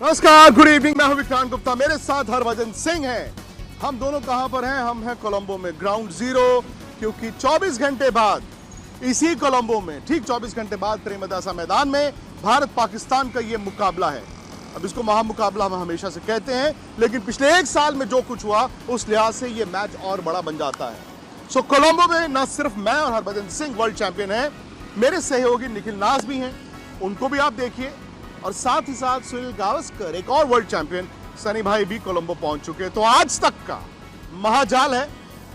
नमस्कार, good evening. मैं हूं विक्रांत गुप्ता, मेरे साथ हरभजन सिंह हैं। हम दोनों कहां पर हैं? हम हैं कोलंबो में, ग्राउंड जीरो। क्योंकि 24 घंटे बाद इसी कोलंबो में, ठीक 24 घंटे बाद प्रेमदासा मैदान में भारत पाकिस्तान का ये मुकाबला है। अब इसको महामुकाबला हम हमेशा से कहते हैं, लेकिन पिछले एक साल में जो कुछ हुआ उस लिहाज से ये मैच और बड़ा बन जाता है। सो कोलंबो में न सिर्फ मैं और हरभजन सिंह वर्ल्ड चैंपियन हैं, मेरे सहयोगी निखिल नाज भी हैं, उनको भी आप देखिए। और साथ ही साथ सुनील गावस्कर, एक और वर्ल्ड चैंपियन सनी भाई भी कोलंबो पहुंच चुके हैं। तो आज तक का महाजाल है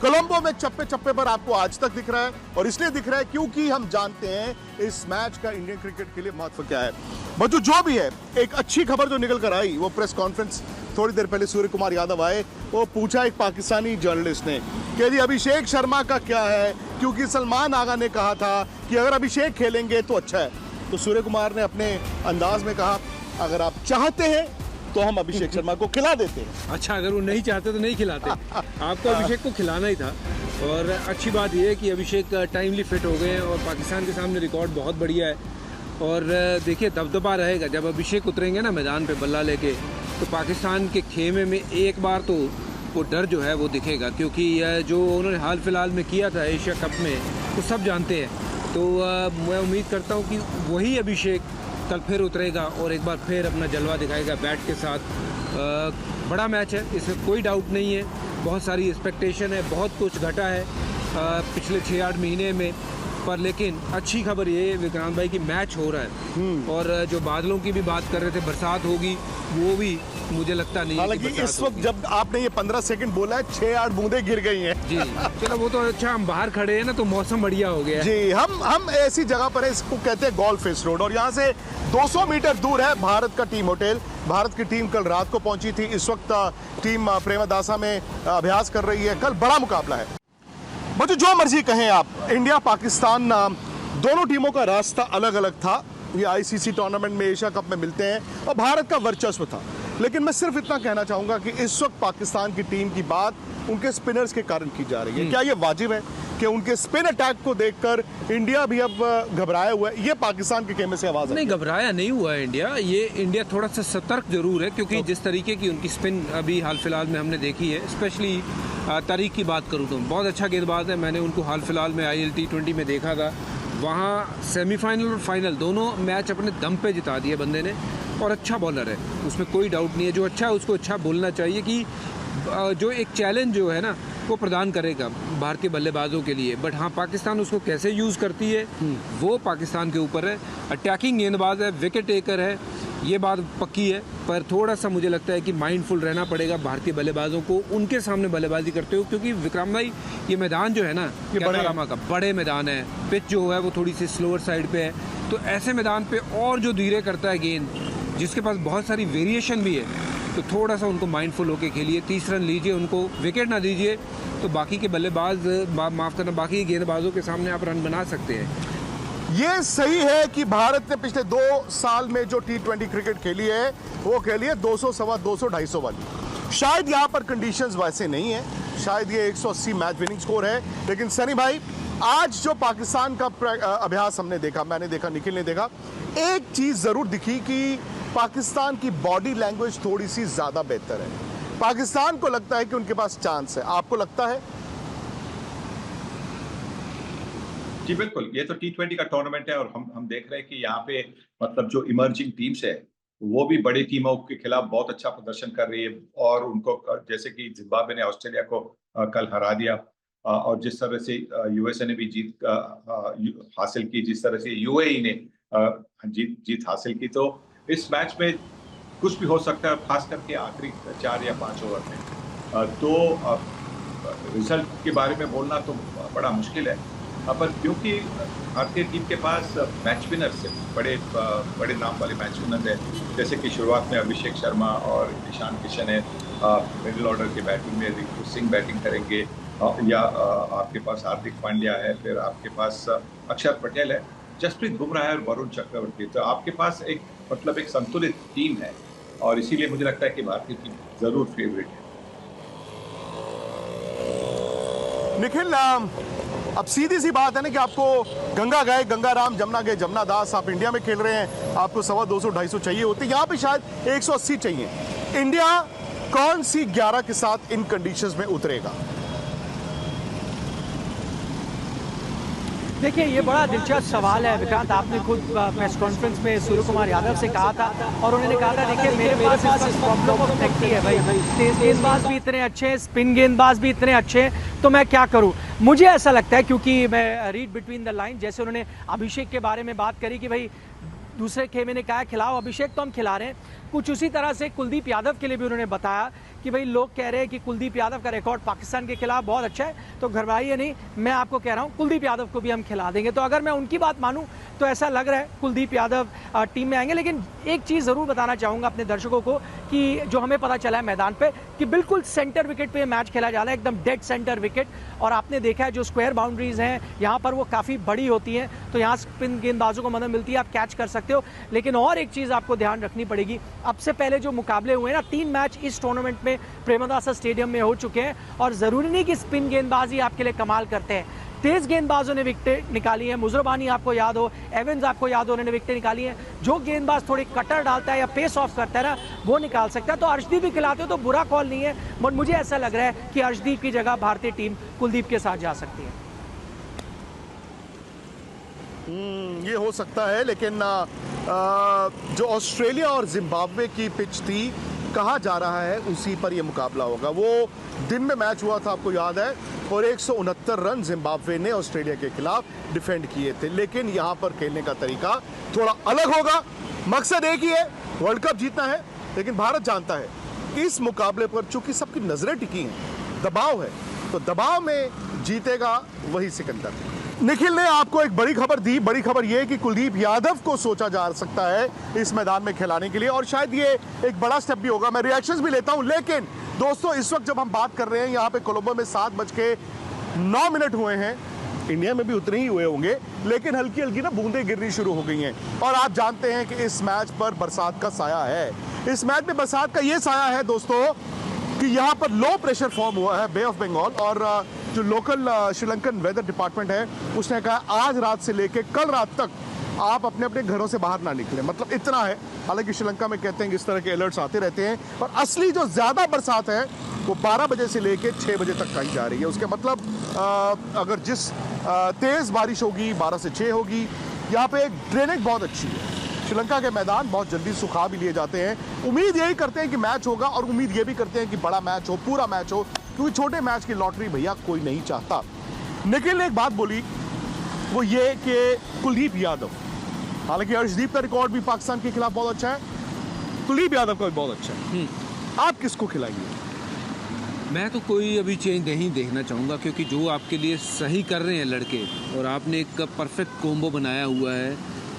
कोलंबो में, चप्पे चप्पे पर आपको आज तक दिख रहा है। और इसलिए दिख रहा है क्योंकि हम जानते हैं इस मैच का इंडियन क्रिकेट के लिए महत्व क्या है। बच्चों, जो भी है, एक अच्छी खबर जो निकल कर आई, वो प्रेस कॉन्फ्रेंस थोड़ी देर पहले सूर्य कुमार यादव आए, वो पूछा एक पाकिस्तानी जर्नलिस्ट ने कि जी अभिषेक शर्मा का क्या है, क्योंकि सलमान आगा ने कहा था कि अगर अभिषेक खेलेंगे तो अच्छा है। तो सूर्य कुमार ने अपने अंदाज में कहा, अगर आप चाहते हैं तो हम अभिषेक शर्मा को खिला देते हैं। अच्छा, अगर वो नहीं चाहते तो नहीं खिलाते। आपको अभिषेक को खिलाना ही था। और अच्छी बात यह है कि अभिषेक टाइमली फिट हो गए हैं और पाकिस्तान के सामने रिकॉर्ड बहुत बढ़िया है। और देखिए, दबदबा रहेगा जब अभिषेक उतरेंगे ना मैदान पे बल्ला लेके, तो पाकिस्तान के खेमे में एक बार तो वो डर जो है वो दिखेगा। क्योंकि जो उन्होंने हाल फिलहाल में किया था एशिया कप में, तो सब जानते हैं। तो मैं उम्मीद करता हूँ कि वही अभिषेक कल फिर उतरेगा और एक बार फिर अपना जलवा दिखाएगा बैट के साथ। बड़ा मैच है, इसमें कोई डाउट नहीं है। बहुत सारी एक्सपेक्टेशन है, बहुत कुछ घटा है पिछले 6-8 महीने में। पर लेकिन अच्छी खबर ये है विक्रांत भाई कि मैच हो रहा है। और जो बादलों की भी बात कर रहे थे, बरसात होगी, वो भी मुझे लगता नहीं है। हालांकि इस वक्त जब आपने ये 15 सेकंड बोला है, 6-8 बूंदें गिर गई हैं। जी चलो, वो तो अच्छा, हम बाहर खड़े हैं ना, तो मौसम बढ़िया हो गया है। जी, हम ऐसी जगह पर है, इसको कहते हैं गोल्फ फेस रोड। और यहाँ से 200 मीटर दूर है भारत का टीम होटल। भारत की टीम कल रात को पहुंची थी। इस वक्त टीम प्रेमदासा में अभ्यास कर रही है। कल बड़ा मुकाबला है। बच्चों, जो मर्जी कहें आप, इंडिया पाकिस्तान दोनों टीमों का रास्ता अलग अलग था। ये आईसीसी टूर्नामेंट में, एशिया कप में मिलते हैं और भारत का वर्चस्व था। लेकिन मैं सिर्फ इतना कहना चाहूंगा कि इस वक्त पाकिस्तान की टीम की बात उनके स्पिनर्स के कारण की जा रही है। क्या ये वाजिब है कि उनके स्पिन अटैक को देखकर इंडिया भी अब घबराया हुआ है? ये पाकिस्तान के खेमे से आवाज नहीं, घबराया नहीं हुआ है इंडिया। ये इंडिया थोड़ा सा सतर्क जरूर है, क्योंकि जिस तरीके की उनकी स्पिन अभी हाल फिलहाल में हमने देखी है, स्पेशली तारिक की बात करूँ तो बहुत अच्छा गेंदबाज है। मैंने उनको हाल फिलहाल में IL T20 में देखा था। वहाँ सेमीफाइनल और फाइनल दोनों मैच अपने दम पे जिता दिए बंदे ने। और अच्छा बॉलर है, उसमें कोई डाउट नहीं है। जो अच्छा है उसको अच्छा बोलना चाहिए कि जो एक चैलेंज जो है ना, वो प्रदान करेगा भारतीय बल्लेबाजों के लिए। बट हाँ, पाकिस्तान उसको कैसे यूज़ करती है वो पाकिस्तान के ऊपर है। अटैकिंग गेंदबाज है, विकेट टेकर है, ये बात पक्की है। पर थोड़ा सा मुझे लगता है कि माइंडफुल रहना पड़ेगा भारतीय बल्लेबाजों को उनके सामने बल्लेबाजी करते हो। क्योंकि विक्रम भाई, ये मैदान जो है ना, ये बड़े मैदान है। पिच जो है वो थोड़ी सी स्लोअर साइड पे है। तो ऐसे मैदान पे और जो धीरे करता है गेंद, जिसके पास बहुत सारी वेरिएशन भी है, तो थोड़ा सा उनको माइंडफुल होके खेलिए। 30 रन लीजिए, उनको विकेट ना दीजिए, तो बाकी के बल्लेबाज, माफ़ करना, बाकी बाज़ों के सामने आप रन बना सकते हैं। ये सही है कि भारत ने पिछले 2 साल में जो T20 क्रिकेट खेली है, वो खेली है 200, 250, 250 वाली। शायद यहाँ पर कंडीशंस वैसे नहीं है, शायद ये 180 मैच विनिंग स्कोर है। लेकिन सनी भाई, आज जो पाकिस्तान का अभ्यास हमने देखा, मैंने देखा, निखिल ने देखा, एक चीज जरूर दिखी कि पाकिस्तान की बॉडी लैंग्वेज थोड़ी सी ज्यादा बेहतर है। पाकिस्तान को लगता है कि उनके पास चांस है। आपको लगता है? जी बिल्कुल, ये तो T20 का टूर्नामेंट है और हम देख रहे हैं कि यहाँ पे मतलब जो इमर्जिंग टीम्स है, वो भी बड़ी टीमों के खिलाफ बहुत अच्छा प्रदर्शन कर रही है। और उनको जैसे कि जिम्बाब्वे ने ऑस्ट्रेलिया को कल हरा दिया, और जिस तरह से USA ने भी जीत हासिल की, जिस तरह से UAE ने जीत हासिल की, तो इस मैच में कुछ भी हो सकता है, खास करके आखिरी 4 या 5 ओवर में। तो रिजल्ट के बारे में बोलना तो बड़ा मुश्किल है। पर क्योंकि भारतीय टीम के पास मैच विनर्स है, बड़े नाम वाले मैच विनर है, जैसे कि शुरुआत में अभिषेक शर्मा और ईशान किशन है। मिडिल ऑर्डर की बैटिंग में रिंकू सिंह बैटिंग करेंगे, या आपके पास हार्दिक पांड्या है, फिर आपके पास अक्षर पटेल है, जसप्रीत बुमराह और वरुण चक्रवर्ती। तो आपके पास एक संतुलित टीम है, और इसीलिए मुझे लगता है कि भारतीय टीम जरूर फेवरेट है। निखिल, अब सीधी सी बात है ना कि आपको गंगा गए गंगा राम, जमुना गए जमुना दास। आप इंडिया में खेल रहे हैं, आपको 250-250 चाहिए होते, यहाँ पे शायद 180 चाहिए। इंडिया कौन सी 11 के साथ इन कंडीशंस में उतरेगा? देखिए, ये बड़ा दिलचस्प सवाल है विक्रांत। आपने खुद प्रेस कॉन्फ्रेंस में सूर्य कुमार यादव से कहा था और उन्होंने कहा था देखिए मेरे पास इस प्रॉब्लम ऑफ नेक्टी है भाई, तेज गेंदबाज भी इतने अच्छे हैं, स्पिन गेंदबाज भी इतने अच्छे हैं, तो मैं क्या करूं? मुझे ऐसा लगता है, क्योंकि मैं रीड बिटवीन द लाइन, जैसे उन्होंने अभिषेक के बारे में बात करी कि भाई दूसरे खेमे ने कहा खिलाओ अभिषेक, तो हम खिला रहे हैं। कुछ उसी तरह से कुलदीप यादव के लिए भी उन्होंने बताया कि भाई लोग कह रहे हैं कि कुलदीप यादव का रिकॉर्ड पाकिस्तान के खिलाफ बहुत अच्छा है, तो घबराइए नहीं, मैं आपको कह रहा हूं कुलदीप यादव को भी हम खिला देंगे। तो अगर मैं उनकी बात मानूं तो ऐसा लग रहा है कुलदीप यादव टीम में आएंगे। लेकिन एक चीज़ ज़रूर बताना चाहूँगा अपने दर्शकों को कि जो हमें पता चला है मैदान पर कि बिल्कुल सेंटर विकेट पर मैच खेला जा रहा है, एकदम डेड सेंटर विकेट। और आपने देखा है जो स्क्वायर बाउंड्रीज हैं यहाँ पर वो काफ़ी बड़ी होती हैं, तो यहाँ स्पिन गेंदबाजों को मदद मिलती है, आप कैच कर सकते हो। लेकिन और एक चीज़ आपको ध्यान रखनी पड़ेगी, अब से पहले जो मुकाबले हुए हैं ना, 3 मैच इस टूर्नामेंट में प्रेमदासा स्टेडियम में हो चुके हैं, और ज़रूरी नहीं कि स्पिन गेंदबाजी आपके लिए कमाल करते हैं, तेज गेंदबाजों ने विकेटें निकाली हैं। मुजरबानी आपको याद हो, एवंस आपको याद हो, उन्होंने विकेटें निकाली हैं। जो गेंदबाज थोड़ी कटर डालता है या पेस ऑफ करता है ना, वो निकाल सकता है। तो अर्शदीप भी खिलाते हो तो बुरा कॉल नहीं है, बट मुझे ऐसा लग रहा है कि अर्शदीप की जगह भारतीय टीम कुलदीप के साथ जा सकती है। ये हो सकता है, लेकिन जो ऑस्ट्रेलिया और जिम्बाब्वे की पिच थी, कहा जा रहा है उसी पर यह मुकाबला होगा। वो दिन में मैच हुआ था, आपको याद है, और 169 रन जिम्बाब्वे ने ऑस्ट्रेलिया के खिलाफ डिफेंड किए थे। लेकिन यहां पर खेलने का तरीका थोड़ा अलग होगा। मकसद एक ही है, वर्ल्ड कप जीतना है। लेकिन भारत जानता है इस मुकाबले पर चूंकि सबकी नजरें टिकी हैं, दबाव है, तो दबाव में जीतेगा वही सिकंदर। निखिल ने आपको एक बड़ी खबर दी। बड़ी खबर यह कि कुलदीप यादव को सोचा जा सकता है इस मैदान में खिलाने के लिए, और शायद ये एक बड़ा स्टेप भी होगा। मैं रिएक्शंस भी लेता हूं, लेकिन दोस्तों इस वक्त जब हम बात कर रहे हैं यहाँ पे कोलंबो में 7:09 हुए हैं, इंडिया में भी उतने ही हुए होंगे, लेकिन हल्की हल्की ना बूंदें गिरनी शुरू हो गई हैं। और आप जानते हैं कि इस मैच पर बरसात का साया है। इस मैच में बरसात का ये साया है दोस्तों कि यहाँ पर लो प्रेशर फॉर्म हुआ है बे ऑफ बंगाल, और जो लोकल श्रीलंकन वेदर डिपार्टमेंट है उसने कहा आज रात से लेके कल रात तक आप अपने अपने घरों से बाहर ना निकलें। मतलब इतना है। हालांकि श्रीलंका में कहते हैं कि इस तरह के अलर्ट्स आते रहते हैं, और असली जो ज़्यादा बरसात है वो 12 बजे से लेके 6 बजे तक कही जा रही है। उसके मतलब अगर जिस तेज़ बारिश होगी 12 से 6 होगी। यहाँ पे ड्रेनेज बहुत अच्छी है। श्रीलंका के मैदान बहुत जल्दी सुखा भी लिए जाते हैं। उम्मीद यही करते हैं कि मैच होगा, और उम्मीद ये भी करते हैं कि बड़ा मैच हो, पूरा मैच हो, क्योंकि छोटे मैच की लॉटरी भैया कोई नहीं चाहता। निखिल ने एक बात बोली, वो ये कि कुलदीप यादव, हालांकि अर्शदीप का रिकॉर्ड भी पाकिस्तान के खिलाफ बहुत अच्छा है, कुलदीप यादव का भी बहुत अच्छा है, आप किसको खिलाएंगे? मैं तो कोई अभी चेंज नहीं देखना चाहूँगा, क्योंकि जो आपके लिए सही कर रहे हैं लड़के, और आपने एक परफेक्ट कॉम्बो बनाया हुआ है,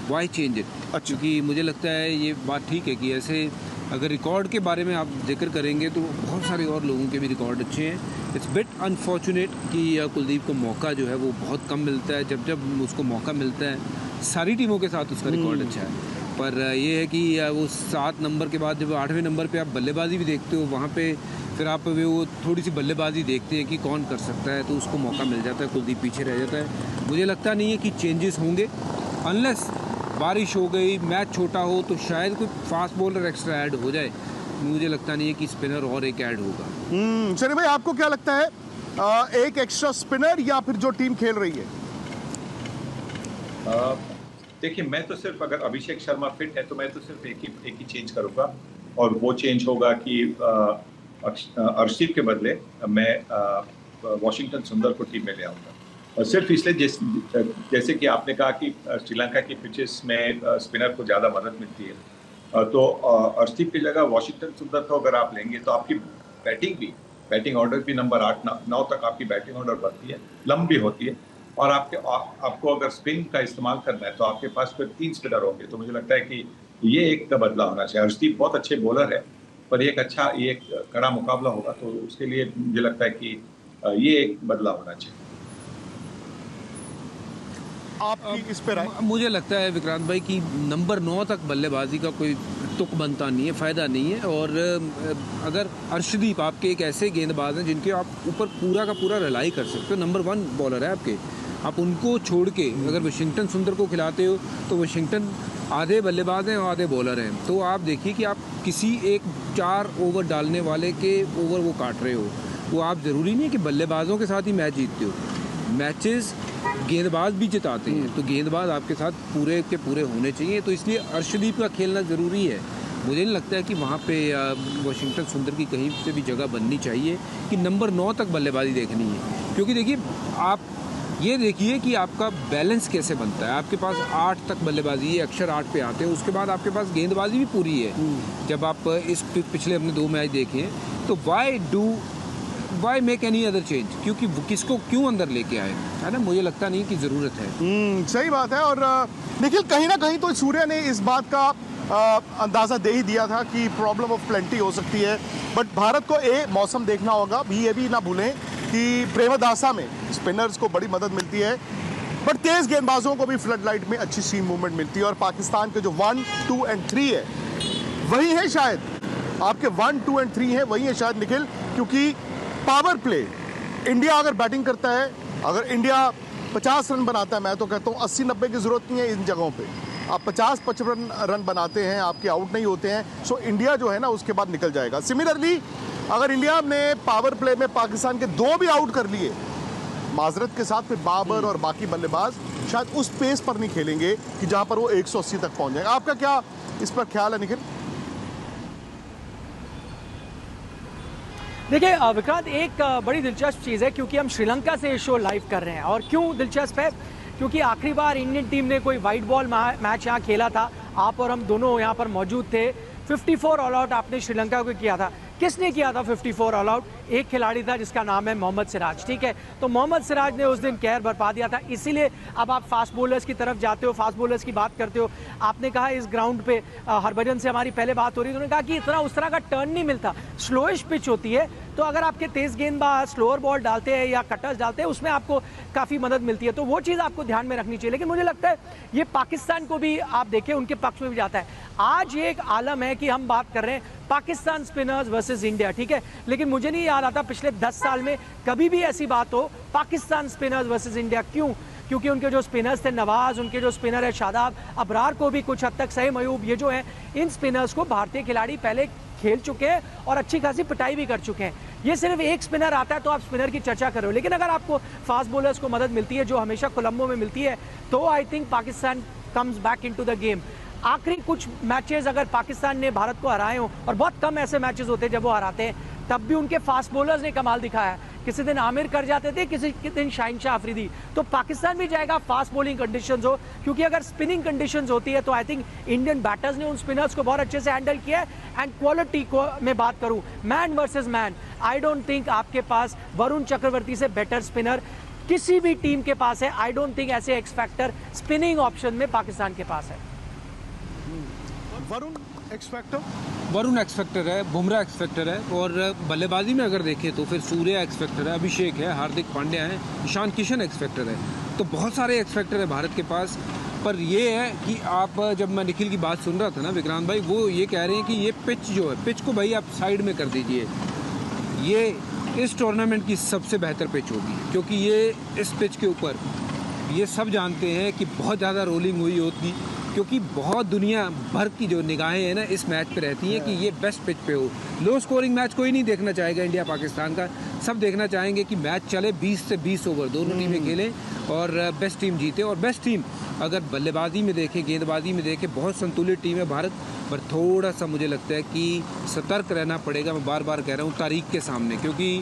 वाई चेंज इट। क्योंकि मुझे लगता है ये बात ठीक है कि ऐसे अगर रिकॉर्ड के बारे में आप जिक्र करेंगे तो बहुत सारे और लोगों के भी रिकॉर्ड अच्छे हैं। इट्स बिट अनफॉर्चुनेट कि कुलदीप को मौका जो है वो बहुत कम मिलता है। जब जब उसको मौका मिलता है सारी टीमों के साथ उसका रिकॉर्ड अच्छा है, पर ये है कि वो 7 नंबर के बाद जब 8वें नंबर पे आप बल्लेबाजी भी देखते हो, वहाँ पे फिर आप वो थोड़ी सी बल्लेबाजी देखते हैं कि कौन कर सकता है, तो उसको मौका मिल जाता है, कुलदीप पीछे रह जाता है। मुझे लगता नहीं है कि चेंजेस होंगे, अनलेस बारिश हो गई, मैच छोटा हो, तो शायद कोई फास्ट बॉलर एक्स्ट्रा ऐड हो जाए। मुझे लगता नहीं है कि स्पिनर और एक ऐड होगा। चलिए भाई, आपको क्या लगता है, एक एक्स्ट्रा स्पिनर या फिर जो टीम खेल रही है? देखिए, मैं तो सिर्फ अगर अभिषेक शर्मा फिट है तो मैं तो सिर्फ एक ही चेंज करूंगा, और वो चेंज होगा कि अर्शदीप के बदले मैं वॉशिंगटन सुंदर को टीम में ले आऊँगा। सिर्फ इसलिए जैसे कि आपने कहा कि श्रीलंका की पिचेस में स्पिनर को ज़्यादा मदद मिलती है, तो अर्शदीप की जगह वॉशिंगटन सुंदर को अगर आप लेंगे तो आपकी बैटिंग ऑर्डर भी नंबर 8-9 तक आपकी बैटिंग ऑर्डर बढ़ती है, लंबी होती है, और आपको अगर स्पिन का इस्तेमाल करना है तो आपके पास फिर 3 स्पिनर होंगे। तो मुझे लगता है कि ये एक बदला होना चाहिए। अर्शदीप बहुत अच्छे बॉलर है, पर ये एक कड़ा मुकाबला होगा, तो उसके लिए मुझे लगता है कि ये एक बदला होना चाहिए। आपकी इस पे राय? मुझे लगता है विक्रांत भाई कि नंबर 9 तक बल्लेबाजी का कोई तुक बनता नहीं है, फ़ायदा नहीं है। और अगर अर्शदीप आपके एक ऐसे गेंदबाज हैं जिनके आप ऊपर पूरा का पूरा रिलाई कर सकते हो, नंबर 1 बॉलर है आपके, आप उनको छोड़ के अगर वाशिंगटन सुंदर को खिलाते हो तो वाशिंगटन आधे बल्लेबाज हैं और आधे बॉलर हैं, तो आप देखिए कि आप किसी एक 4 ओवर डालने वाले के ओवर वो काट रहे हो। वो आप ज़रूरी नहीं है कि बल्लेबाजों के साथ ही मैच जीतते हो, मैचेस गेंदबाज भी जिताते हैं, तो गेंदबाज आपके साथ पूरे के पूरे होने चाहिए। तो इसलिए अर्शदीप का खेलना ज़रूरी है। मुझे नहीं लगता है कि वहाँ पे वाशिंगटन सुंदर की कहीं से भी जगह बननी चाहिए कि नंबर 9 तक बल्लेबाजी देखनी है, क्योंकि देखिए आप ये देखिए कि आपका बैलेंस कैसे बनता है। आपके पास 8 तक बल्लेबाजी है, अक्षर 8 पे आते हैं, उसके बाद आपके पास गेंदबाजी भी पूरी है। जब आप इस पिछले अपने 2 मैच देखे हैं तो why make any other change, क्योंकि वो किसको क्यों अंदर लेके आए, है ना। मुझे लगता नहीं कि ज़रूरत है। सही बात है। और निखिल, कहीं ना कहीं तो सूर्या ने इस बात का अंदाज़ा दे ही दिया था कि प्रॉब्लम ऑफ प्लेंटी हो सकती है, बट भारत को मौसम देखना होगा भी। ये भी ना भूलें कि प्रेमदासा में स्पिनर्स को बड़ी मदद मिलती है, बट तेज़ गेंदबाजों को भी फ्लड लाइट में अच्छी सीम मूवमेंट मिलती है। और पाकिस्तान के जो 1, 2 और 3 है वही है शायद, आपके 1, 2 और 3 है वही है शायद निखिल, क्योंकि पावर प्ले इंडिया अगर बैटिंग करता है, अगर इंडिया 50 रन बनाता है, मैं तो कहता हूँ 80-90 की ज़रूरत नहीं है इन जगहों पे। आप 50-55 रन बनाते हैं, आपके आउट नहीं होते हैं, सो इंडिया जो है ना उसके बाद निकल जाएगा। सिमिलरली अगर इंडिया ने पावर प्ले में पाकिस्तान के 2 भी आउट कर लिए माजरत के साथ, फिर बाबर और बाकी बल्लेबाज शायद उस पेस पर नहीं खेलेंगे कि जहाँ पर वो 180 तक पहुँच जाएगा। आपका क्या इस पर ख्याल है निखिल? देखिए विक्रांत, एक बड़ी दिलचस्प चीज़ है, क्योंकि हम श्रीलंका से ये शो लाइव कर रहे हैं। और क्यों दिलचस्प है? क्योंकि आखिरी बार इंडियन टीम ने कोई वाइट बॉल मैच यहाँ खेला था, आप और हम दोनों यहाँ पर मौजूद थे। 54 ऑल आउट आपने श्रीलंका को किया था। किसने किया था 54 ऑल आउट? एक खिलाड़ी था जिसका नाम है मोहम्मद सिराज, ठीक है। तो मोहम्मद सिराज ने उस दिन कहर बरपा दिया था। इसीलिए अब आप फास्ट बॉलर्स की तरफ जाते हो, फास्ट बॉलर्स की बात करते हो। आपने कहा इस ग्राउंड पे हरभजन से हमारी पहले बात हो रही थी, उन्होंने कहा कि इतना उस तरह का टर्न नहीं मिलता, स्लोइश पिच होती है, तो अगर आपके तेज गेंदबाज स्लोअर बॉल डालते हैं या कटर्स डालते हैं, उसमें आपको काफ़ी मदद मिलती है। तो वो चीज़ आपको ध्यान में रखनी चाहिए। लेकिन मुझे लगता है ये पाकिस्तान को भी आप देखें, उनके पक्ष में भी जाता है। आज ये एक आलम है कि हम बात कर रहे हैं पाकिस्तान स्पिनर्स वर्सेस इंडिया, ठीक है, लेकिन मुझे नहीं याद आता पिछले 10 साल में कभी भी ऐसी बात हो पाकिस्तान स्पिनर्स वर्सेस इंडिया। क्यों? क्योंकि उनके जो स्पिनर्स थे नवाज, उनके जो स्पिनर है शादाब, अबरार को भी कुछ हद तक सही, मयूब, ये जो है इन स्पिनर्स को भारतीय खिलाड़ी पहले खेल चुके हैं और अच्छी खासी पिटाई भी कर चुके हैं। ये सिर्फ एक स्पिनर आता है तो आप स्पिनर की चर्चा कर रहे हो, लेकिन अगर आपको फास्ट बॉलर्स को मदद मिलती है जो हमेशा कोलंबो में मिलती है, तो I think Pakistan comes back into the game. आखिरी कुछ मैचेस अगर पाकिस्तान ने भारत को हराए हो, और बहुत कम ऐसे मैचेस होते हैं जब वो हराते हैं, तब भी उनके फास्ट बॉलर्स ने कमाल दिखाया है। किसी दिन आमिर कर जाते थे, किसी दिन शाहिनशाह अफरीदी। तो पाकिस्तान भी जाएगा फास्ट बॉलिंग कंडीशंस हो, क्योंकि अगर स्पिनिंग कंडीशंस होती है तो आई थिंक इंडियन बैटर्स ने उन स्पिनर्स को बहुत अच्छे से हैंडल किया है। एंड क्वालिटी को मैं बात करूं, man versus man, I don't think आपके पास वरुण चक्रवर्ती से बेटर स्पिनर किसी भी टीम के पास है। आई डोंट थिंक ऐसे एक्स फैक्टर स्पिनिंग ऑप्शन में पाकिस्तान के पास है। Varun x factor? Varun x factor है, बुमराह एक्स फैक्टर है, और बल्लेबाजी में अगर देखें तो फिर सूर्या एक्स फैक्टर है, अभिषेक है, हार्दिक पांड्या है, ईशान किशन एक्स फैक्टर है। तो बहुत सारे एक्स फैक्टर है भारत के पास। पर ये है कि आप, जब मैं निखिल की बात सुन रहा था ना विक्रांत भाई, वो ये कह रहे हैं कि ये पिच जो है, पिच को भाई आप साइड में कर दीजिए, ये इस टूर्नामेंट की सबसे बेहतर पिच होगी, क्योंकि ये इस पिच के ऊपर ये सब जानते हैं कि बहुत ज़्यादा रोलिंग हुई होती, क्योंकि बहुत दुनिया भर की जो निगाहें हैं ना इस मैच पे रहती हैं कि ये बेस्ट पिच पे हो। लो स्कोरिंग मैच कोई नहीं देखना चाहेगा इंडिया पाकिस्तान का, सब देखना चाहेंगे कि मैच चले 20 से 20 ओवर, दोनों टीमें खेलें और बेस्ट टीम जीते। और बेस्ट टीम अगर बल्लेबाजी में देखें, गेंदबाजी में देखें, बहुत संतुलित टीम है भारत, पर थोड़ा सा मुझे लगता है कि सतर्क रहना पड़ेगा। मैं बार बार कह रहा हूँ तारीख के सामने, क्योंकि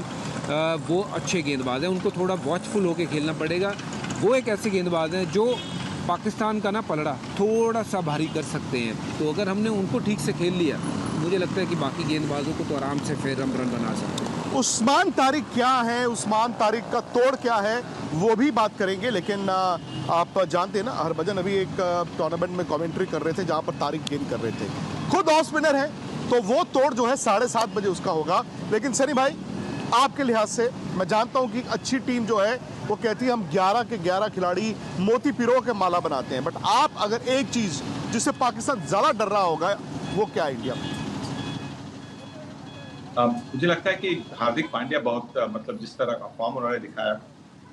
वो अच्छे गेंदबाज हैं, उनको थोड़ा वॉचफुल होकर खेलना पड़ेगा। वो एक ऐसे गेंदबाज हैं जो पाकिस्तान का ना पलड़ा थोड़ा सा भारी कर सकते हैं, तो अगर हमने उनको ठीक से खेल लिया, मुझे लगता है कि बाकी गेंदबाजों को तो आराम से फिर हम रन बना सकते हैं। उस्मान तारिक क्या है, उस्मान तारिक का तोड़ क्या है, वो भी बात करेंगे। लेकिन आप जानते हैं ना, हरभजन अभी एक टूर्नामेंट में कमेंट्री कर रहे थे जहाँ पर तारिक गेंद कर रहे थे, खुद ऑफ स्पिनर है, तो वो तोड़ जो है 7:30 बजे उसका होगा। लेकिन सनी भाई, आपके लिहाज से मैं जानता हूं कि अच्छी टीम जो है वो कहती है हम 11 के 11 खिलाड़ी मोती पिरो के माला बनाते हैं, बट आप अगर एक चीज जिससे पाकिस्तान ज्यादा डर रहा होगा, वो क्या है इंडिया में? मुझे लगता है कि हार्दिक पांड्या बहुत मतलब जिस तरह का फॉर्म उन्होंने दिखाया,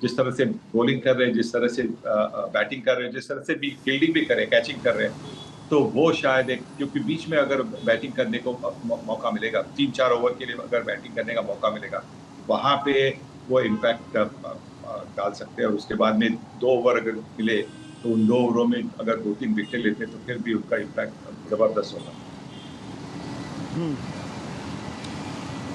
जिस तरह से बॉलिंग कर रहे हैं, जिस तरह से बैटिंग कर रहे हैं, जिस तरह से भी फील्डिंग भी कर रहे हैं, कैचिंग कर रहे हैं, तो वो शायद एक, क्योंकि बीच में अगर बैटिंग करने को मौका मिलेगा, 3-4 ओवर के लिए अगर बैटिंग करने का मौका मिलेगा, वहां पे वो इम्पैक्ट डाल सकते हैं। और उसके बाद में 2 ओवर अगर मिले तो उन 2 ओवरों में अगर 2-3 विकेट लेते तो फिर भी उनका इम्पैक्ट जबरदस्त होगा।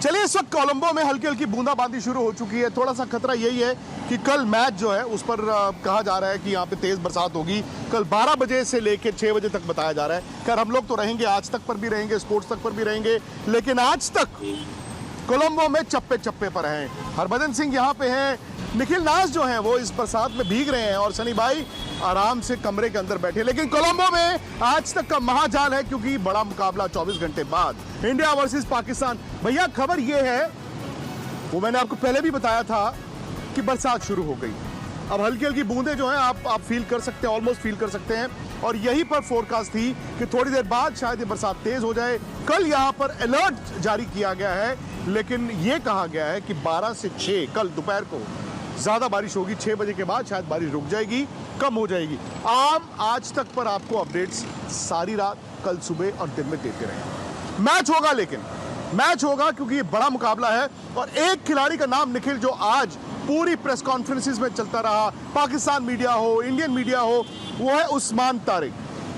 चलिए, इस वक्त कोलंबो में हल्की हल्की बूंदाबांदी शुरू हो चुकी है। थोड़ा सा खतरा यही है कि कल मैच जो है उस पर कहा जा रहा है कि यहाँ पे तेज बरसात होगी। कल 12 बजे से लेकर 6 बजे तक बताया जा रहा है। खैर, हम लोग तो रहेंगे, आज तक पर भी रहेंगे, स्पोर्ट्स तक पर भी रहेंगे, लेकिन आज तक कोलंबो में चप्पे चप्पे पर हैं। हरभजन सिंह यहाँ पे हैं, निखिल नाज जो हैं वो इस बरसात में भीग रहे हैं और सनी भाई आराम से कमरे के अंदर बैठे। लेकिन कोलंबो में आज तक का महाजाल है, क्योंकि बड़ा मुकाबला 24 घंटे बाद इंडिया वर्सेस पाकिस्तान। भैया, खबर ये है, वो मैंने आपको पहले भी बताया था कि बरसात शुरू हो गई। अब हल्की हल्की बूंदे जो हैं आप फील कर सकते हैं, ऑलमोस्ट फील कर सकते हैं। और यहीं पर फोरकास्ट थी कि थोड़ी देर बाद शायद ये बरसात तेज हो जाए। कल यहाँ पर अलर्ट जारी किया गया है, लेकिन ये कहा गया है कि 12 से 6 कल दोपहर को ज्यादा बारिश होगी। 6 बजे के बाद शायद बारिश रुक जाएगी, कम हो जाएगी। आज तक पर आपको अपडेट्स सारी रात, कल सुबह और दिन में देते रहे। मैच होगा, लेकिन मैच होगा क्योंकि ये बड़ा मुकाबला है। और एक खिलाड़ी का नाम निखिल, जो आज पूरी प्रेस कॉन्फ्रेंसेस में चलता रहा, पाकिस्तान मीडिया हो, इंडियन मीडिया हो, वो है उस्मान तारिक।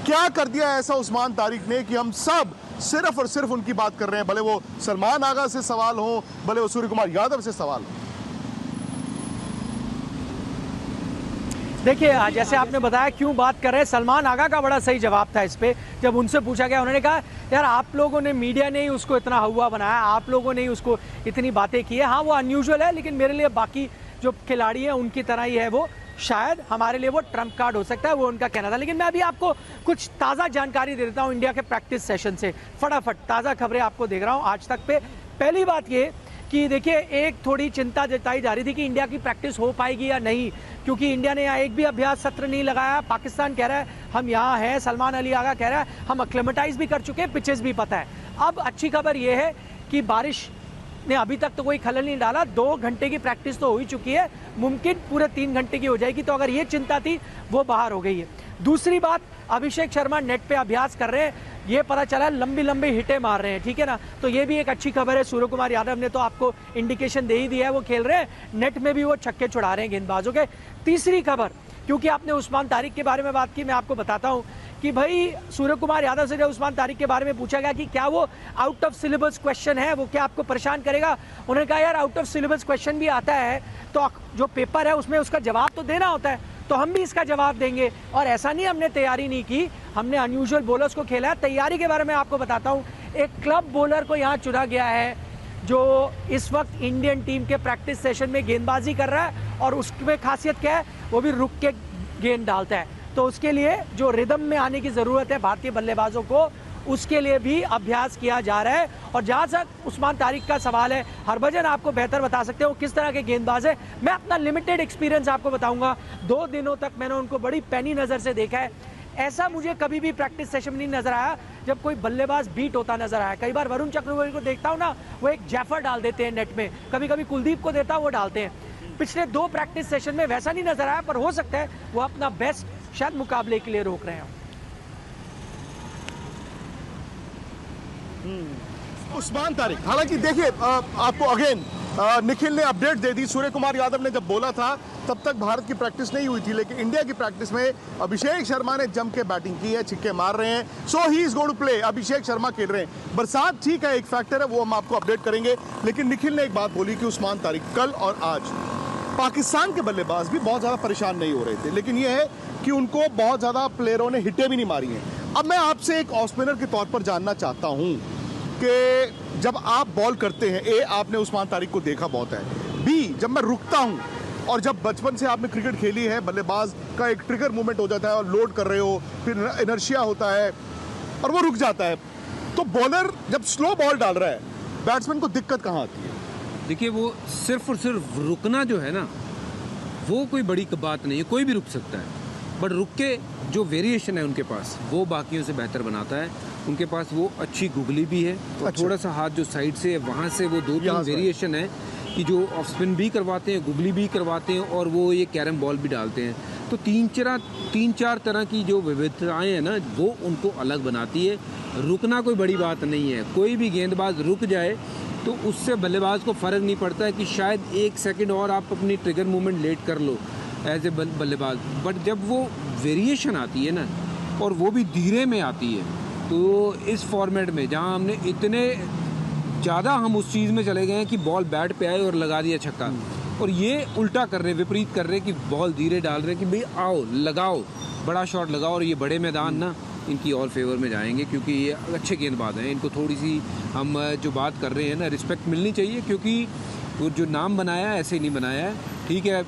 क्या कर दिया ऐसा उस्मान तारिक ने कि हम सब सिर्फ और सिर्फ उनकी बात कर रहे हैं, भले वो सलमान आगा से सवाल हो, भले वो सूर्य कुमार यादव से सवाल हो। देखिए, जैसे आपने बताया क्यों बात कर रहे हैं, सलमान आगा का बड़ा सही जवाब था इस पे। जब उनसे पूछा गया, उन्होंने कहा यार आप लोगों ने, मीडिया ने ही उसको इतना हुआ बनाया, आप लोगों ने ही उसको इतनी बातें की है। हाँ, वो अनयूजुअल है, लेकिन मेरे लिए बाकी जो खिलाड़ी हैं उनकी तरह ही है वो। शायद हमारे लिए वो ट्रम्प कार्ड हो सकता है, वो उनका कहना था। लेकिन मैं अभी आपको कुछ ताज़ा जानकारी दे देता हूँ इंडिया के प्रैक्टिस सेशन से। फटाफट ताज़ा खबरें आपको देख रहा हूँ आज तक पे। पहली बात ये कि देखिए, एक थोड़ी चिंता जताई जा रही थी कि इंडिया की प्रैक्टिस हो पाएगी या नहीं, क्योंकि इंडिया ने यहाँ एक भी अभ्यास सत्र नहीं लगाया। पाकिस्तान कह रहा है हम यहाँ हैं, सलमान अली आगा कह रहा है हम एक्लेमेटाइज भी कर चुके हैं, पिचेस भी पता है। अब अच्छी खबर ये है कि बारिश ने अभी तक तो कोई खलल नहीं डाला। 2 घंटे की प्रैक्टिस तो हो ही चुकी है, मुमकिन पूरे 3 घंटे की हो जाएगी। तो अगर ये चिंता थी वो बाहर हो गई है। दूसरी बात, अभिषेक शर्मा नेट पे अभ्यास कर रहे हैं, ये पता चला लंबी लंबी हिटें मार रहे हैं, ठीक है ना। तो ये भी एक अच्छी खबर है। सूर्य कुमार यादव ने तो आपको इंडिकेशन दे ही दिया है, वो खेल रहे हैं, नेट में भी वो छक्के छुड़ा रहे हैं गेंदबाजों के। तीसरी खबर, क्योंकि आपने उस्मान तारिक के बारे में बात की, मैं आपको बताता हूँ कि भाई सूर्य कुमार यादव से जब उस्मान तारिक के बारे में पूछा गया कि क्या वो आउट ऑफ सिलेबस क्वेश्चन है, वो क्या आपको परेशान करेगा, उन्होंने कहा यार आउट ऑफ सिलेबस क्वेश्चन भी आता है तो जो पेपर है उसमें उसका जवाब तो देना होता है, तो हम भी इसका जवाब देंगे। और ऐसा नहीं हमने तैयारी नहीं की, हमने अनयूजुअल बॉलर्स को खेला। तैयारी के बारे में आपको बताता हूँ, एक क्लब बॉलर को यहाँ चुना गया है जो इस वक्त इंडियन टीम के प्रैक्टिस सेशन में गेंदबाजी कर रहा है, और उसमें खासियत क्या है, वो भी रुक के गेंद डालता है। तो उसके लिए जो रिदम में आने की ज़रूरत है भारतीय बल्लेबाजों को, उसके लिए भी अभ्यास किया जा रहा है। और जहाँ तक उस्मान तारिक का सवाल है, हरभजन आपको बेहतर बता सकते हो किस तरह के गेंदबाज है। मैं अपना लिमिटेड एक्सपीरियंस आपको बताऊंगा। 2 दिनों तक मैंने उनको बड़ी पैनी नज़र से देखा है। ऐसा मुझे कभी भी प्रैक्टिस सेशन में नहीं नजर आया जब कोई बल्लेबाज बीट होता नजर आया। कई बार वरुण चक्रवर्ती को देखता हूँ ना, वो एक जैफर डाल देते हैं नेट में, कभी कभी कुलदीप को देता वो डालते हैं। पिछले 2 प्रैक्टिस सेशन में वैसा नहीं नजर आया, पर हो सकता है वो अपना बेस्ट शायद मुकाबले के लिए रोक रहे हैं। उस्मान तारिक, हालांकि देखिए आपको अगेन निखिल ने अपडेट दे दी। सूर्य कुमार यादव ने जब बोला था तब तक भारत की प्रैक्टिस नहीं हुई थी, लेकिन इंडिया की प्रैक्टिस में अभिषेक शर्मा ने जम के बैटिंग की है, छिक्के मार रहे हैं। So he is going to play, Abhishek Sharma खेल रहे हैं। बरसात ठीक है, एक फैक्टर है, वो हम आपको अपडेट करेंगे। लेकिन निखिल ने एक बात बोली कि उस्मान तारिक कल और आज पाकिस्तान के बल्लेबाज भी बहुत ज़्यादा परेशान नहीं हो रहे थे, लेकिन यह है कि उनको बहुत ज़्यादा प्लेयरों ने हिटें भी नहीं मारी हैं। अब मैं आपसे एक ऑफ स्पिनर के तौर पर जानना चाहता हूं कि जब आप बॉल करते हैं, ए आपने उस्मान तारिक को देखा बहुत है, बी जब मैं रुकता हूं, और जब बचपन से आपने क्रिकेट खेली है, बल्लेबाज का एक ट्रिगर मूवमेंट हो जाता है और लोड कर रहे हो, फिर इनर्शिया होता है और वो रुक जाता है, तो बॉलर जब स्लो बॉल डाल रहा है, बैट्समैन को दिक्कत कहाँ आती है? देखिए, वो सिर्फ और सिर्फ रुकना जो है ना, वो कोई बड़ी बात नहीं है, कोई भी रुक सकता है। बट रुक के जो वेरिएशन है उनके पास, वो बाकियों से बेहतर बनाता है। उनके पास वो अच्छी गुगली भी है, और थोड़ा सा हाथ जो साइड से वहाँ से वो 2-3 वेरिएशन है, कि जो ऑफ स्पिन भी करवाते हैं, गुगली भी करवाते हैं और वो ये कैरम बॉल भी डालते हैं। तो तीन चार तरह की जो विविधताएँ हैं ना, वो उनको अलग बनाती है। रुकना कोई बड़ी बात नहीं है, कोई भी गेंदबाज रुक जाए तो उससे बल्लेबाज को फ़र्क नहीं पड़ता है कि शायद 1 सेकंड और आप अपनी ट्रिगर मूवमेंट लेट कर लो एज ए बल्लेबाज। बट जब वो वेरिएशन आती है ना, और वो भी धीरे में आती है, तो इस फॉर्मेट में जहाँ हमने इतने ज़्यादा हम उस चीज़ में चले गए हैं कि बॉल बैट पे आए और लगा दिया छक्का, और ये उल्टा कर रहे, विपरीत कर रहे कि बॉल धीरे डाल रहे कि भाई आओ लगाओ, बड़ा शॉट लगाओ। और ये बड़े मैदान ना इनकी और फेवर में जाएंगे, क्योंकि ये अच्छे गेंदबाज हैं। इनको थोड़ी सी हम जो बात कर रहे हैं ना, रिस्पेक्ट मिलनी चाहिए, क्योंकि वो जो नाम बनाया है ऐसे नहीं बनाया है। ठीक है,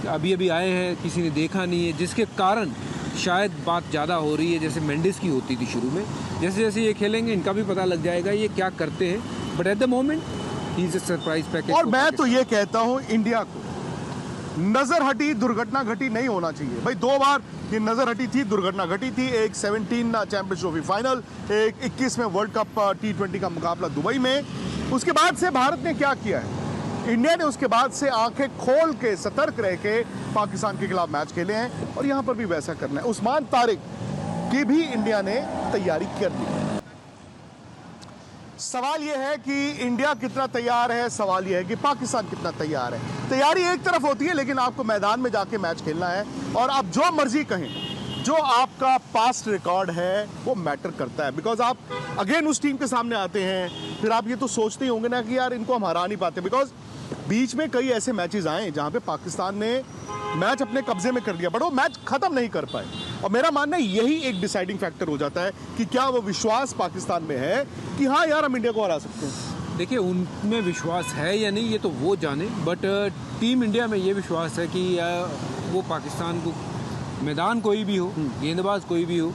अभी अभी आए हैं, किसी ने देखा नहीं है, जिसके कारण शायद बात ज़्यादा हो रही है, जैसे मेंडिस की होती थी शुरू में। जैसे जैसे ये खेलेंगे इनका भी पता लग जाएगा ये क्या करते हैं। But at the moment he is a surprise package. और मैं तो ये कहता हूं, इंडिया को नजर हटी दुर्घटना घटी नहीं होना चाहिए भाई। 2 बार ये नजर हटी थी, दुर्घटना घटी थी। एक 17 चैंपियंस ट्रॉफी फाइनल, एक 21 में वर्ल्ड कप T20 का मुकाबला दुबई में। उसके बाद से भारत ने क्या किया है, इंडिया ने उसके बाद से आंखें खोल के सतर्क रह के पाकिस्तान के खिलाफ मैच खेले हैं, और यहां पर भी वैसा करना है। उस्मान तारिक की भी इंडिया ने तैयारी कर ली। सवाल यह है कि इंडिया कितना तैयार है, सवाल यह है कि पाकिस्तान कितना तैयार है। तैयारी एक तरफ होती है, लेकिन आपको मैदान में जाके मैच खेलना है। और आप जो मर्जी कहें, जो आपका पास्ट रिकॉर्ड है वो मैटर करता है। बिकॉज आप अगेन उस टीम के सामने आते हैं, फिर आप ये तो सोचते ही होंगे ना कि यार इनको हम हरा नहीं पाते। बिकॉज बीच में कई ऐसे मैचेस आए जहां पे पाकिस्तान ने मैच अपने कब्जे में कर लिया, बट वो मैच खत्म नहीं कर पाए। और मेरा मानना है यही एक डिसाइडिंग फैक्टर हो जाता है कि क्या वो विश्वास पाकिस्तान में है कि हाँ यार हम इंडिया को हरा सकते हैं। देखिए, उनमें विश्वास है या नहीं ये तो वो जाने, बट टीम इंडिया में ये विश्वास है कि वो पाकिस्तान को, मैदान कोई भी हो, गेंदबाज कोई भी हो,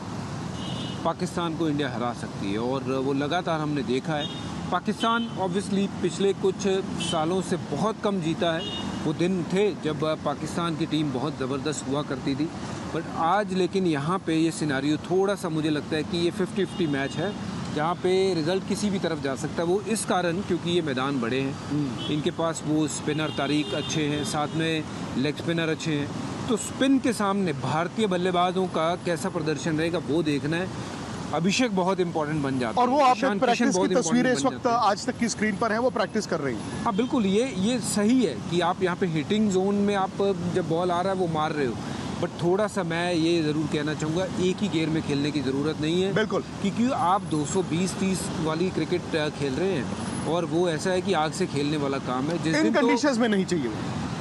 पाकिस्तान को इंडिया हरा सकती है। और वो लगातार हमने देखा है। पाकिस्तान ऑब्वियसली पिछले कुछ सालों से बहुत कम जीता है। वो दिन थे जब पाकिस्तान की टीम बहुत ज़बरदस्त हुआ करती थी, बट आज लेकिन यहाँ पे ये सिनारियो थोड़ा सा मुझे लगता है कि ये 50-50 मैच है, जहाँ पे रिज़ल्ट किसी भी तरफ जा सकता है। वो इस कारण क्योंकि ये मैदान बड़े हैं, इनके पास वो स्पिनर तारिक अच्छे हैं, साथ में लेग स्पिनर अच्छे हैं। तो स्पिन के सामने भारतीय बल्लेबाजों का कैसा प्रदर्शन रहेगा वो देखना है। अभिषेक बहुत इंपॉर्टेंट बन जाता है। और वो आपने प्रैक्टिस की तस्वीरें इस वक्त आज तक की स्क्रीन पर हैं, वो प्रैक्टिस कर रही हैं। हाँ बिल्कुल, ये सही है कि आप यहाँ पे हिटिंग जोन में आप जब बॉल आ रहा है वो मार रहे हो, बट थोड़ा सा मैं ये ज़रूर कहना चाहूँगा, एक ही गेयर में खेलने की ज़रूरत नहीं है। बिल्कुल, क्योंकि आप 220-30 वाली क्रिकेट खेल रहे हैं, और वो ऐसा है कि आग से खेलने वाला काम है। जिस इन कंडीशंस में नहीं चाहिए,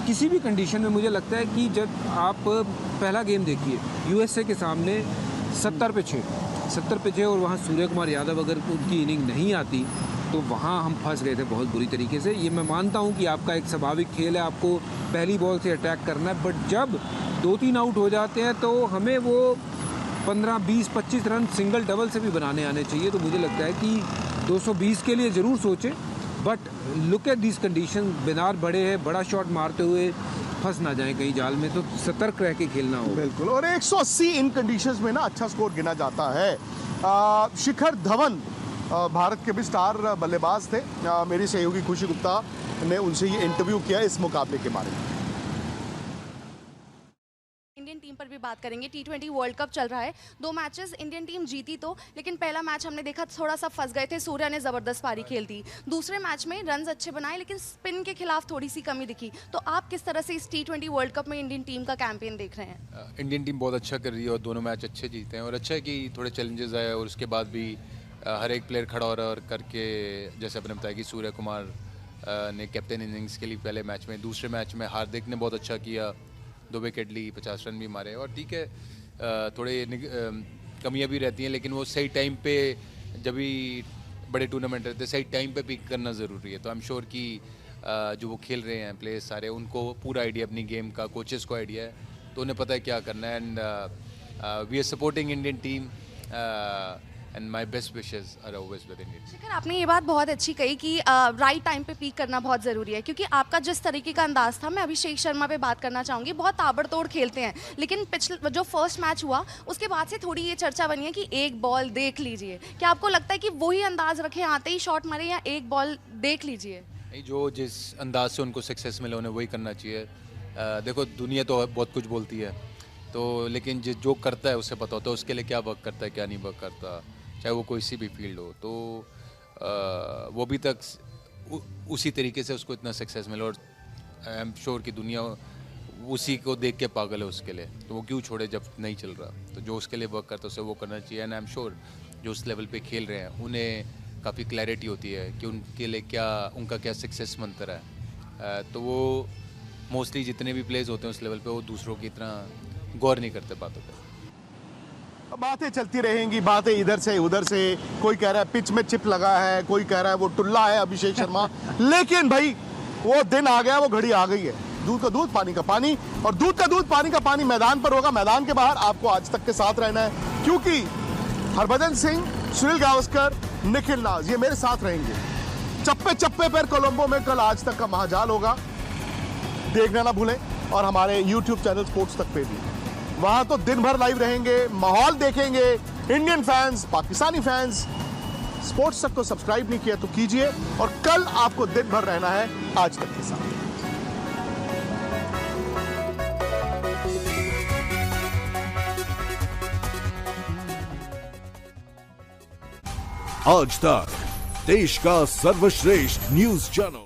किसी भी कंडीशन में मुझे लगता है कि जब आप पहला गेम देखिए USA के सामने 70 पे 6 और वहाँ सूर्य कुमार यादव अगर उनकी इनिंग नहीं आती तो वहाँ हम फंस गए थे बहुत बुरी तरीके से। ये मैं मानता हूँ कि आपका एक स्वाभाविक खेल है, आपको पहली बॉल से अटैक करना है, बट जब 2-3 आउट हो जाते हैं तो हमें वो 15, 20, 25 रन सिंगल डबल से भी बनाने आने चाहिए। तो मुझे लगता है कि 220 के लिए ज़रूर सोचें, but look at this condition, बिनार बड़े हैं, बड़ा शॉट मारते हुए फंस ना जाए कहीं जाल में, तो सतर्क रह के खेलना हो। बिल्कुल, और 180 इन कंडीशंस में ना अच्छा स्कोर गिना जाता है। शिखर धवन भारत के भी स्टार बल्लेबाज थे। मेरी सहयोगी खुशी गुप्ता ने उनसे ये इंटरव्यू किया इस मुकाबले के बारे में। इंडियन टीम पर भी बात करेंगे। T20 वर्ल्ड कप चल रहा है, 2 मैचेस इंडियन टीम जीती तो, लेकिन पहला मैच हमने देखा थोड़ा सा फंस गए थे, सूर्या ने ज़बरदस्त पारी खेल दी। दूसरे मैच में रन्स अच्छे बनाए, लेकिन स्पिन के खिलाफ थोड़ी सी कमी दिखी। तो आप किस तरह से इस T20 वर्ल्ड कप में इंडियन टीम का कैंपेन देख रहे हैं? इंडियन टीम बहुत अच्छा कर रही है और दोनों मैच अच्छे जीते हैं, और अच्छा है कि थोड़े चैलेंजेस आए और उसके बाद भी हर एक प्लेयर खड़ा हो रहा है और करके, जैसे आपने बताया कि सूर्य कुमार ने कैप्टन इनिंग्स के लिए पहले मैच में, दूसरे मैच में हार्दिक ने बहुत अच्छा किया, 2 विकेट ली, 50 रन भी मारे। और ठीक है, थोड़े कमियां भी रहती हैं, लेकिन वो सही टाइम पे, जब भी बड़े टूर्नामेंट रहते हैं, सही टाइम पे पिक करना ज़रूरी है। तो आई एम श्योर कि जो वो खेल रहे हैं प्लेयर्स सारे, उनको पूरा आइडिया अपनी गेम का, कोचेस को आइडिया है, तो उन्हें पता है क्या करना है। And we are supporting Indian team and my best wishes are always with India. Shikhar, आपने ये बात बहुत अच्छी कही कि राइट टाइम पे पीक करना बहुत ज़रूरी है, क्योंकि आपका जिस तरीके का अंदाज था, मैं अभिषेक शर्मा पे बात करना चाहूँगी। बहुत ताबड़तोड़ खेलते हैं, लेकिन पिछले जो फर्स्ट मैच हुआ उसके बाद से थोड़ी ये चर्चा बनी है कि एक बॉल देख लीजिए। क्या आपको लगता है कि वही अंदाज रखे, आते ही शॉट मारे, या एक बॉल देख लीजिए? नहीं, जो जिस अंदाज से उनको सक्सेस मिला उन्हें वही करना चाहिए। देखो दुनिया तो बहुत कुछ बोलती है, तो लेकिन जो करता है उससे पता होता है उसके लिए क्या वर्क करता है क्या नहीं वर्क करता, चाहे वो कोई सी भी फील्ड हो। तो वो अभी तक उसी तरीके से उसको इतना सक्सेस मिला और आई एम श्योर कि दुनिया उसी को देख के पागल है उसके लिए, तो वो क्यों छोड़े जब नहीं चल रहा। तो जो उसके लिए वर्क करता है उसे वो करना चाहिए। एंड आई एम श्योर जो उस लेवल पे खेल रहे हैं उन्हें काफ़ी क्लैरिटी होती है कि उनके लिए क्या उनका क्या सक्सेस मंत्र है। तो वो मोस्टली जितने भी प्लेयर्स होते हैं उस लेवल पे वो दूसरों की तरह गौर नहीं करते बातों पे। बातें चलती रहेंगी, बातें इधर से उधर से, कोई कह रहा है पिच में चिप लगा है, कोई कह रहा है वो टुल्ला है अभिषेक शर्मा। लेकिन भाई वो दिन आ गया, वो घड़ी आ गई है। दूध का दूध पानी का पानी, और दूध का दूध पानी का पानी मैदान पर होगा। मैदान के बाहर आपको आज तक के साथ रहना है, क्योंकि हरभजन सिंह, सुनील गावस्कर, निखिल नाज ये मेरे साथ रहेंगे। चप्पे चप्पे पर कोलंबो में कल आज तक का महाजाल होगा, देखना ना भूलें। और हमारे YouTube चैनल स्पोर्ट्स तक पे भी, वहां तो दिन भर लाइव रहेंगे, माहौल देखेंगे। Indian fans, Pakistani fans, sports तक को सब्सक्राइब नहीं किया तो कीजिए, और कल आपको दिन भर रहना है आज तक के साथ। आज तक देश का सर्वश्रेष्ठ न्यूज चैनल।